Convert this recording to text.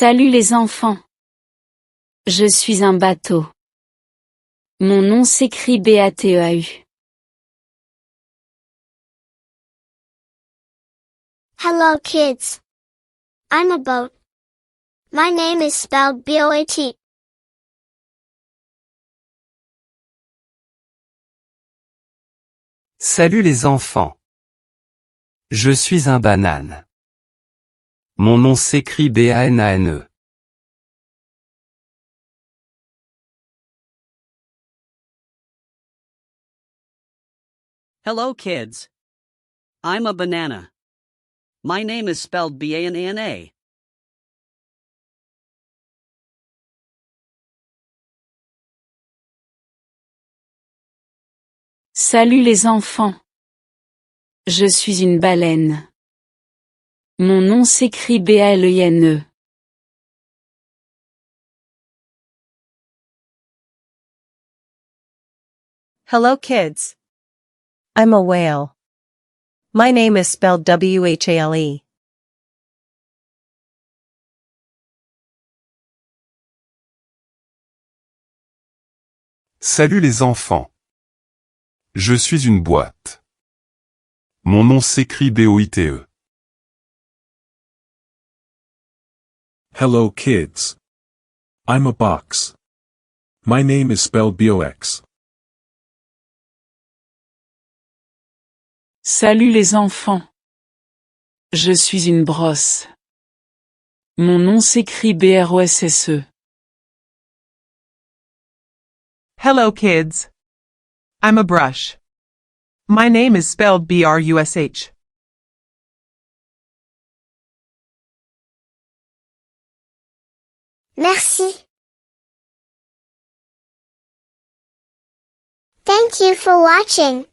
Salut les enfants. Je suis un bateau. Mon nom s'écrit Bateau. Hello kids. I'm a boat. My name is spelled B-O-A-T. Salut les enfants. Je suis un banane. Mon nom s'écrit B-A-N-A-N-E. Hello kids. I'm a banana. My name is spelled B-A-N-A-N-A. Salut les enfants. Je suis une baleine. Mon nom s'écrit B-A-L-E-N-E. Hello kids. I'm a whale. My name is spelled W-H-A-L-E. Salut les enfants. Je suis une boîte. Mon nom s'écrit B-O-I-T-E. Hello kids. I'm a box. My name is spelled B-O-X. Salut les enfants. Je suis une brosse. Mon nom s'écrit B-R-O-S-S-E. Hello kids. I'm a brush. My name is spelled B-R-U-S-H. Merci. Thank you for watching.